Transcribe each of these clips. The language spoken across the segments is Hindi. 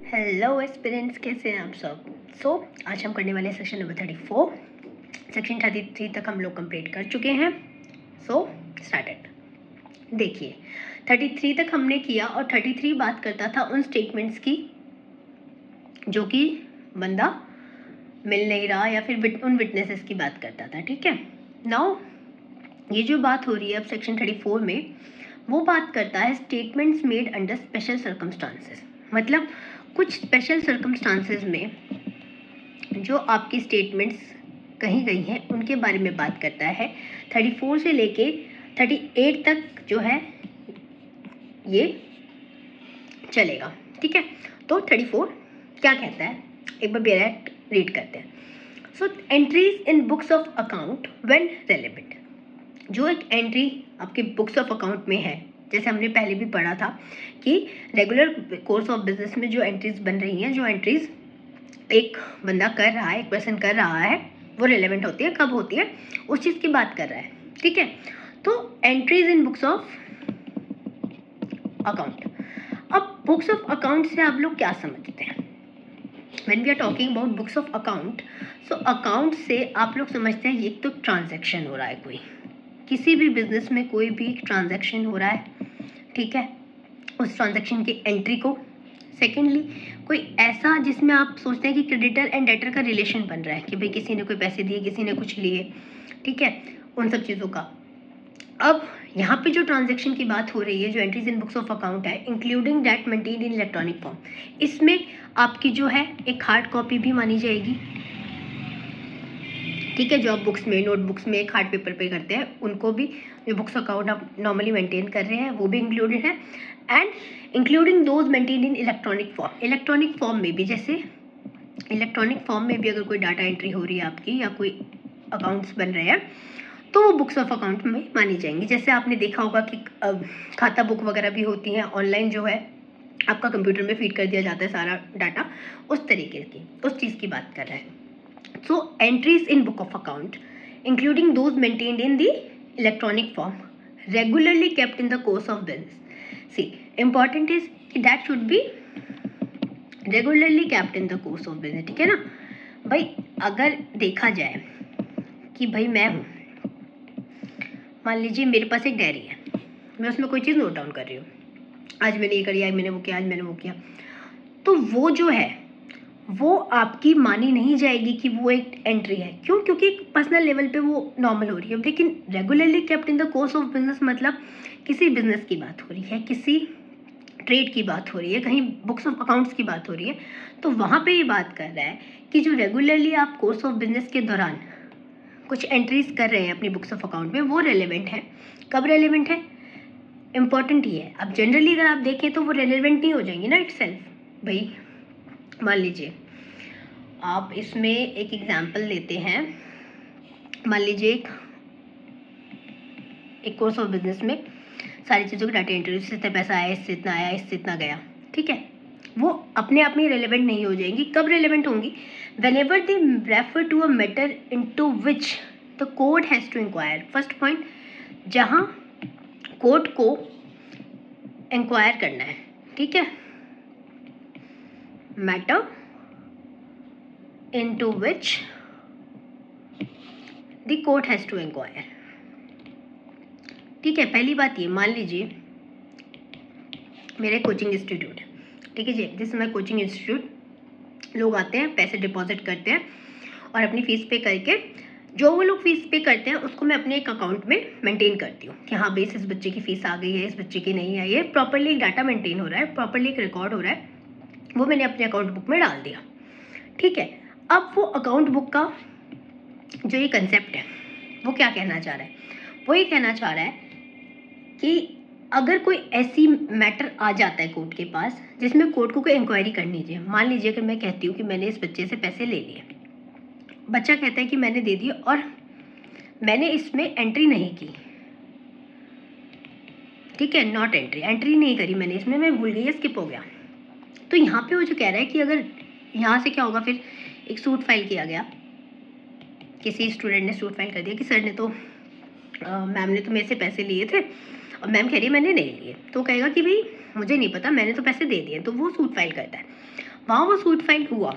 हेलो एस्पिरेंट्स, कैसे हैं आप सब। आज हम करने वाले हैं सेक्शन नंबर 34। सेक्शन 33 तक हम लोग कंप्लीट कर चुके हैं। स्टार्टेड। देखिए 33 तक हमने किया और 33 बात करता था उन स्टेटमेंट्स की जो कि बंदा मिल नहीं रहा या फिर उन विटनेसेस की बात करता था। ठीक है, नाउ ये जो बात हो रही है अब सेक्शन 34 में, वो बात करता है statements made under special circumstances. मतलब कुछ स्पेशल सर्कमस्टांसेस में जो आपकी स्टेटमेंट्स कही गई हैं उनके बारे में बात करता है। 34 से लेके 38 तक जो है ये चलेगा। ठीक है, तो 34 क्या कहता है एक बार डायरेक्ट रीड करते हैं। Entries in books of account when relevant. जो एक एंट्री आपके बुक्स ऑफ अकाउंट में है, जैसे हमने पहले भी पढ़ा था कि रेगुलर कोर्स ऑफ बिजनेस में जो एंट्रीज बन रही हैं, जो एंट्रीज एक बंदा कर रहा है, एक पर्सन कर रहा है, वो रिलेवेंट होती है। कब होती है, उस चीज़ की बात कर रहा है। ठीक है, तो entries in books of account. अब बुक्स ऑफ अकाउंट से आप लोग क्या समझते हैं when we are talking about books of account? Account से आप लोग समझते हैं एक तो ट्रांजैक्शन हो रहा है, कोई किसी भी बिजनेस में कोई भी ट्रांजैक्शन हो रहा है। ठीक है, उस ट्रांजैक्शन की एंट्री को। सेकेंडली, कोई ऐसा जिसमें आप सोचते हैं कि क्रेडिटर एंड डेटर का रिलेशन बन रहा है कि भाई किसी ने कोई पैसे दिए, किसी ने कुछ लिए। ठीक है, उन सब चीज़ों का। अब यहाँ पे जो ट्रांजैक्शन की बात हो रही है, जो entries in books of account है, including that maintain in electronic form, इसमें आपकी जो है एक हार्ड कॉपी भी मानी जाएगी। ठीक है, जो आप बुक्स में, नोटबुक्स में एक हार्ड पेपर पे करते हैं, उनको भी जो बुक्स अकाउंट आप नॉर्मली मेंटेन कर रहे हैं वो भी इंक्लूडेड है। And including those maintain in electronic form. Electronic form में भी, जैसे इलेक्ट्रॉनिक फॉर्म में भी अगर कोई डाटा एंट्री हो रही है आपकी या कोई अकाउंट्स बन रहे हैं तो वो बुक्स ऑफ अकाउंट में मानी जाएंगी। जैसे आपने देखा होगा कि खाता बुक वगैरह भी होती हैं ऑनलाइन, जो है आपका कंप्यूटर में फीड कर दिया जाता है सारा डाटा, उस तरीके की, उस चीज़ की बात कर रहे हैं। So entries in book of account, including those maintained in the electronic form, regularly kept in the course of business. See, important is that should be regularly kept in the course of business. ठीक है ना भाई, अगर देखा जाए कि भाई मैं हूँ, मान लीजिए मेरे पास एक डायरी है, मैं उसमें कोई चीज़ नोट डाउन कर रही हूँ, आज मैंने ये करी, आज मैंने वो किया, आज मैंने वो किया, तो वो जो है वो आपकी मानी नहीं जाएगी कि वो एक एंट्री है। क्यों? क्योंकि पर्सनल लेवल पे वो नॉर्मल हो रही है। लेकिन regularly kept in the course of business मतलब किसी बिजनेस की बात हो रही है, किसी ट्रेड की बात हो रही है, कहीं बुक्स ऑफ अकाउंट्स की बात हो रही है, तो वहाँ पे ये बात कर रहा है कि जो रेगुलरली आप कोर्स ऑफ बिजनेस के दौरान कुछ एंट्रीज कर रहे हैं अपनी बुक्स ऑफ अकाउंट में, वो रेलिवेंट है। कब रेलिवेंट है, इंपॉर्टेंट ही है। अब जनरली अगर आप देखें तो वो रेलिवेंट नहीं हो जाएंगी ना इटसेल्फ। भाई मान लीजिए आप इसमें एक एग्जाम्पल लेते हैं, मान लीजिए एक कोर्स ऑफ बिजनेस में सारी चीज़ों की डाटा एंट्री, इससे इतना पैसा आया, इससे इतना आया, इससे इतना गया। ठीक है, वो अपने आप में रेलेवेंट नहीं हो जाएंगी। कब रेलेवेंट होंगी? Whenever they refer to a matter into which the court has to inquire. First point, जहाँ कोर्ट को इंक्वायर करना है। ठीक है, matter into which the court has to inquire। ठीक है, पहली बात ये, मान लीजिए मेरा कोचिंग इंस्टीट्यूट है। ठीक है जी, जिस समय कोचिंग इंस्टीट्यूट लोग आते हैं, पैसे डिपॉजिट करते हैं और अपनी फ़ीस पे करके जो वो लोग फ़ीस पे करते हैं उसको मैं अपने एक अकाउंट में मेंटेन करती हूँ कि हाँ भाई इस बच्चे की फ़ीस आ गई है, इस बच्चे की नहीं आई है। प्रॉपरली एक डाटा मेंटेन हो रहा है, प्रॉपरली एक रिकॉर्ड हो रहा है, वो मैंने अपने अकाउंट बुक में डाल दिया। ठीक है, अब वो अकाउंट बुक का जो ये कंसेप्ट है वो क्या कहना चाह रहा है? वो ये कहना चाह रहा है कि अगर कोई ऐसी मैटर आ जाता है कोर्ट के पास जिसमें कोर्ट को कोई इंक्वायरी करनी चाहिए। मान लीजिए अगर मैं कहती हूँ कि मैंने इस बच्चे से पैसे ले लिए, बच्चा कहता है कि मैंने दे दिए और मैंने इसमें एंट्री नहीं की। ठीक है, नॉट एंट्री, एंट्री नहीं करी मैंने इसमें, मैं भूल गई, स्किप हो गया। तो यहाँ पे वो जो कह रहा है कि अगर यहाँ से क्या होगा, फिर एक सूट फाइल किया गया, किसी स्टूडेंट ने सूट फाइल कर दिया कि सर ने तो मैम ने तो मेरे से पैसे लिए थे और मैम कह रही है मैंने नहीं लिए। तो कहेगा कि भाई मुझे नहीं पता, मैंने तो पैसे दे दिए। तो वो सूट फाइल करता है। वहाँ वो सूट फाइल हुआ,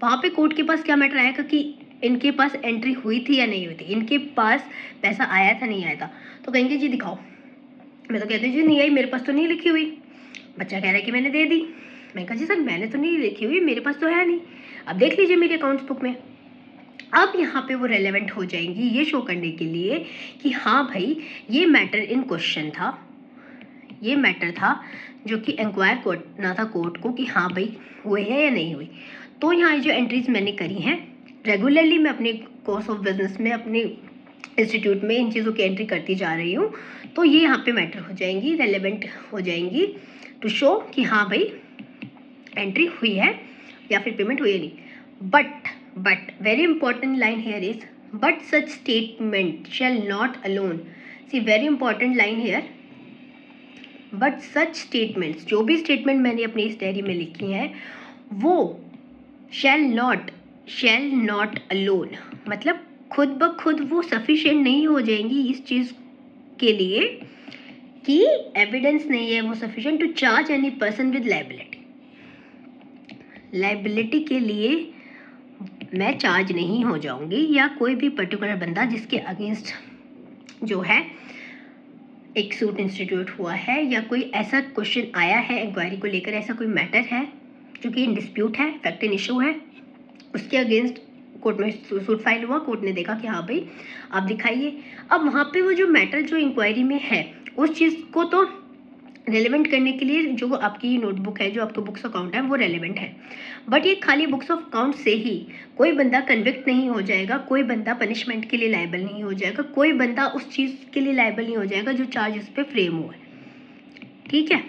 वहाँ पे कोर्ट के पास क्या मैटर आएगा कि इनके पास एंट्री हुई थी या नहीं हुई थी, इनके पास पैसा आया था नहीं आया था। तो कहेंगे जी दिखाओ, मैं तो कहती हूँ जी नहीं आई, मेरे पास तो नहीं लिखी हुई। बच्चा कह रहा है कि मैंने दे दी। मैं कहा जी सर मैंने तो नहीं लिखी हुई, मेरे पास तो है नहीं, अब देख लीजिए मेरी अकाउंट्स बुक में। अब यहाँ पे वो रेलेवेंट हो जाएंगी ये शो करने के लिए कि हाँ भाई ये मैटर इन क्वेश्चन था, ये मैटर था जो कि इंक्वायर करना था कोर्ट को कि हाँ भाई हुए हैं या नहीं हुई। तो यहाँ जो एंट्रीज मैंने करी हैं रेगुलरली, मैं अपने कोर्स ऑफ बिजनेस में अपने इंस्टीट्यूट में इन चीज़ों की एंट्री करती जा रही हूँ, तो ये यहाँ पे मैटर हो जाएंगी, रेलेवेंट हो जाएंगी टू शो कि हाँ भाई एंट्री हुई है या फिर पेमेंट हुई है नहीं। But very important line here is but such statement shall not alone, see very important line here, but such statements, जो भी स्टेटमेंट मैंने अपनी इस डायरी में लिखी हैं वो शैल नॉट अलोन, मतलब खुद ब खुद वो सफिशिएंट नहीं हो जाएंगी इस चीज़ के लिए कि एविडेंस नहीं है वो sufficient to charge any person with liability. Liability के लिए मैं चार्ज नहीं हो जाऊंगी, या कोई भी पर्टिकुलर बंदा जिसके अगेंस्ट जो है एक सूट इंस्टीट्यूट हुआ है या कोई ऐसा क्वेश्चन आया है इंक्वायरी को लेकर, ऐसा कोई मैटर है जो कि इन डिस्प्यूट है, फैक्ट इन इशू है, उसके अगेंस्ट कोर्ट में सूट फाइल हुआ, कोर्ट ने देखा कि हाँ भाई आप दिखाइए। अब वहाँ पे वो जो मैटर जो इंक्वायरी में है उस चीज़ को तो रेलेवेंट करने के लिए जो आपकी नोटबुक है, जो आपका बुक्स अकाउंट है वो रेलेवेंट है, बट ये खाली बुक्स ऑफ अकाउंट से ही कोई बंदा कन्विक्ट नहीं हो जाएगा, कोई बंदा पनिशमेंट के लिए लायबल नहीं हो जाएगा, कोई बंदा उस चीज़ के लिए लायबल नहीं हो जाएगा जो चार्ज उस पर फ्रेम हुआ है। ठीक है,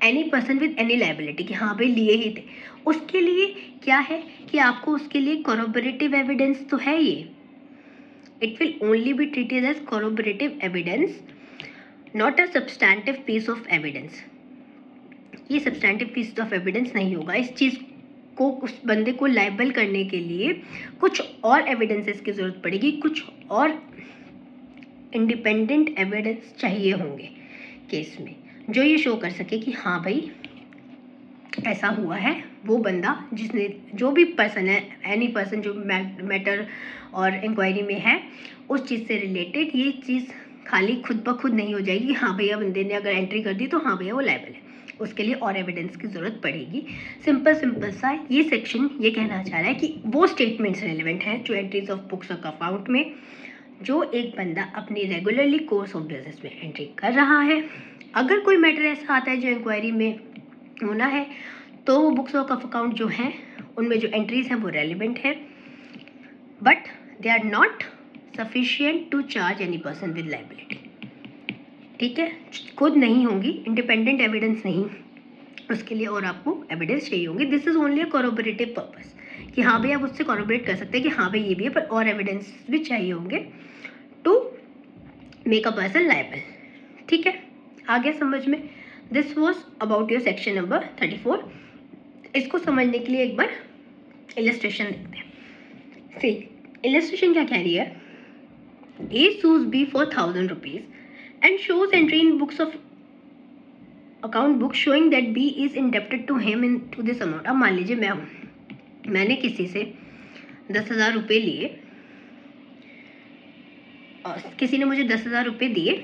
any person with any liability कि हाँ भाई लिए ही थे, उसके लिए क्या है कि आपको उसके लिए कॉरोबोरेटिव एविडेंस तो है ये, it will only be treated as corroborative evidence, not a substantive piece of evidence. ये सब्सटैंटिव पीस ऑफ एविडेंस नहीं होगा, इस चीज़ को उस बंदे को लायबल करने के लिए कुछ और एविडेंसेस की ज़रूरत पड़ेगी, कुछ और इंडिपेंडेंट एविडेंस चाहिए होंगे केस में, जो ये शो कर सके कि हाँ भाई ऐसा हुआ है। वो बंदा जिसने, जो भी पर्सन है, एनी पर्सन जो मैटर और इंक्वायरी में है उस चीज़ से रिलेटेड, ये चीज़ खाली खुद ब खुद नहीं हो जाएगी हाँ भैया बंदे ने अगर एंट्री कर दी तो हाँ भैया वो लायबल है, उसके लिए और एविडेंस की ज़रूरत पड़ेगी। सिंपल सा ये सेक्शन ये कहना चाह रहा है कि वो स्टेटमेंट्स रेलिवेंट हैं जो entries of books of account में जो एक बंदा अपनी रेगुलरली कोर्स ऑफ बिजनेस में एंट्री कर रहा है। अगर कोई मैटर ऐसा आता है जो इंक्वायरी में होना है तो वो बुक्स ऑफ अकाउंट जो हैं उनमें जो एंट्रीज हैं वो रेलिवेंट है, but they are not sufficient to charge any person with liability. ठीक है, खुद नहीं होंगी, इंडिपेंडेंट एविडेंस नहीं, उसके लिए और आपको एविडेंस चाहिए होंगे। This is only a corroborative purpose कि हाँ भाई आप उससे कॉरोबोरेट कर सकते हैं कि हाँ भाई ये भी है, पर और एविडेंस भी चाहिए होंगे to make a person liable. ठीक है, आ गया समझ में? This was about your section number 34। इसको समझने के लिए एक बार इलस्ट्रेशन देखते हैं। सी इलस्ट्रेशन क्या कह रही है, A shows B for 1000 rupees and shows entry in books of account book showing that B is indebted to him in to this amount। अब मान लीजिए मैं हूँ, मैंने किसी से 10,000 रुपये लिए और किसी ने मुझे 10,000 रुपये दिए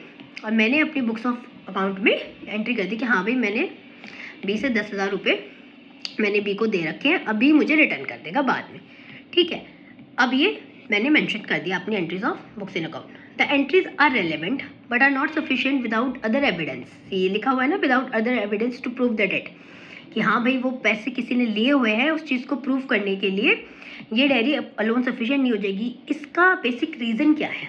और मैंने अपनी बुक्स ऑफ अकाउंट में एंट्री कर दी कि हाँ भाई मैंने बी से 10,000 रुपये मैंने बी को दे रखे हैं, अभी मुझे रिटर्न कर देगा बाद में। ठीक है, अब ये मैंने मेंशन कर दिया अपनी entries of books in account. The entries are relevant but are not sufficient without other evidence. ये लिखा हुआ है ना, without other evidence to prove the debt, कि हाँ भाई वो पैसे किसी ने लिए हुए हैं, उस चीज़ को प्रूव करने के लिए ये डायरी अलोन सफिशिएंट नहीं हो जाएगी। इसका बेसिक रीज़न क्या है,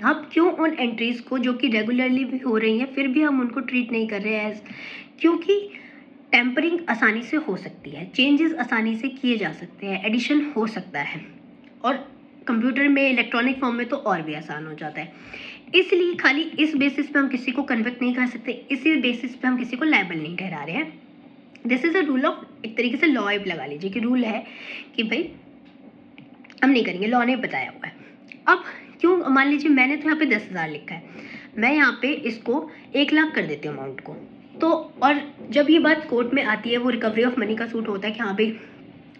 आप क्यों उन एंट्रीज़ को जो कि रेगुलरली भी हो रही हैं फिर भी हम उनको ट्रीट नहीं कर रहे हैं एज, क्योंकि टेम्परिंग आसानी से हो सकती है, चेंजेस आसानी से किए जा सकते हैं, एडिशन हो सकता है, और कंप्यूटर में इलेक्ट्रॉनिक फॉर्म में तो और भी आसान हो जाता है। इसलिए खाली इस बेसिस पे हम किसी को कन्विक्ट नहीं कर सकते, इसी बेसिस पे हम किसी को लायबल नहीं ठहरा रहे हैं। This is a rule of, एक तरीके से लॉ ही लगा लीजिए कि रूल है कि भाई हम नहीं करेंगे, लॉ ने बताया हुआ है। अब क्यों, मान लीजिए मैंने तो यहाँ पे 10,000 लिखा है, मैं यहाँ पे इसको 1 लाख कर देती हूँ अमाउंट को, तो और जब ये बात कोर्ट में आती है, वो रिकवरी ऑफ मनी का सूट होता है कि हाँ भाई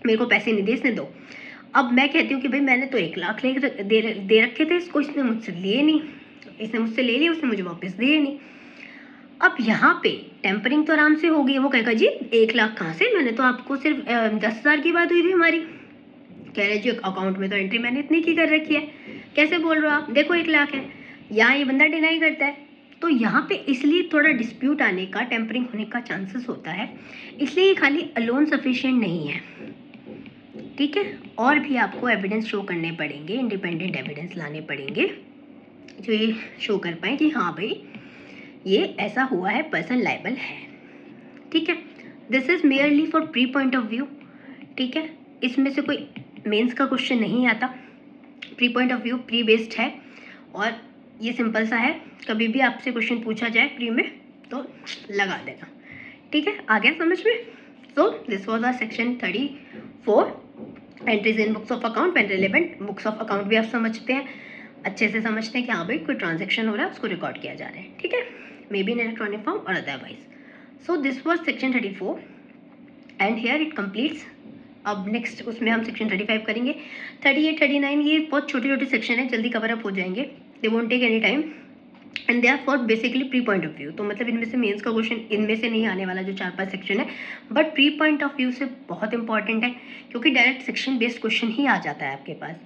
मेरे को पैसे नहीं दे, इसने दो। अब मैं कहती हूँ कि भाई मैंने तो 1 लाख दे रखे थे इसको, इसने मुझसे लिए नहीं, इसने मुझसे ले लिए, उसने मुझे वापस दिए नहीं। अब यहाँ पे टेम्परिंग तो आराम से होगी, वो कहेगा जी 1 लाख कहाँ से, मैंने तो आपको सिर्फ 10,000 की बात हुई थी हमारी। कह रहे जी अकाउंट में तो एंट्री मैंने इतनी की कर रखी है, कैसे बोल रहे हो आप, देखो 1 लाख है। यहाँ ये बंदा डिनाई करता है। तो यहाँ पे इसलिए थोड़ा डिस्प्यूट आने का, टेम्परिंग होने का चांसेस होता है, इसलिए ये खाली अलोन सफिशिएंट नहीं है, ठीक है। और भी आपको एविडेंस शो करने पड़ेंगे, इंडिपेंडेंट एविडेंस लाने पड़ेंगे जो ये शो कर पाए कि हाँ भाई ये ऐसा हुआ है, पर्सन लायबल है, ठीक है। This is merely for pre point of view, ठीक है। इसमें से कोई मेंस का क्वेश्चन नहीं आता, pre point of view pre based है, और ये सिंपल सा है, कभी भी आपसे क्वेश्चन पूछा जाए प्री में तो लगा देना, ठीक है। आ गया समझ में। So this was our section 34, entries in books of account when relevant. Books of account भी आप समझते हैं, अच्छे से समझते हैं कि हाँ भाई कोई ट्रांजेक्शन हो रहा है, उसको रिकॉर्ड किया जा रहा है, ठीक है, may be in electronic form और otherwise. So this was section 34 and here it completes. अब नेक्स्ट उसमें हम सेक्शन 35 करेंगे। 38, 39 ये बहुत छोटे छोटे सेक्शन है, जल्दी कवर अप हो जाएंगे, they won't take any time and they are for basically pre point of view. तो मतलब इनमें से मेंस का क्वेश्चन इनमें से नहीं आने वाला, जो 4-5 सेक्शन है, but pre point of view से बहुत इंपॉर्टेंट है, क्योंकि डायरेक्ट सेक्शन बेस्ड क्वेश्चन ही आ जाता है आपके पास,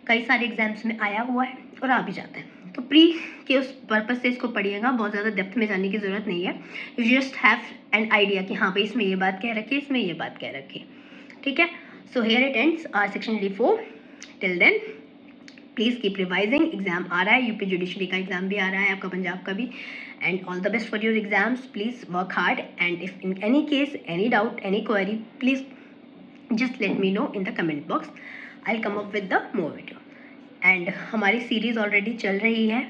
कई सारे एग्जाम्स में आया हुआ है और आ भी जाता है। तो प्री के उस पर्पज़ से इसको पढ़िएगा, बहुत ज़्यादा डेप्थ में जाने की ज़रूरत नहीं है, you just have an idea कि हाँ भाई इसमें ये बात कह रखी है, इसमें ये बात कह रखी है, ठीक है। So here it ends our section 34। Till then please keep revising, exam आ रहा है, यूपी जुडिशरी का एग्जाम भी आ रहा है, आपका पंजाब का भी, and all the best for your exams. Please work hard and if in any case any doubt any query please just let me know in the comment box, I'll come up with the more video। And हमारी सीरीज़ ऑलरेडी चल रही है,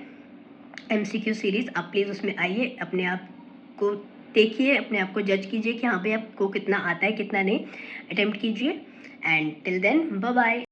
MCQ सीरीज़, आप प्लीज़ उसमें आइए, अपने आप को देखिए, अपने आप को जज कीजिए कि हाँ भाई आपको कितना आता है कितना नहीं, अटेम्प्ट कीजिए। And till then bye bye.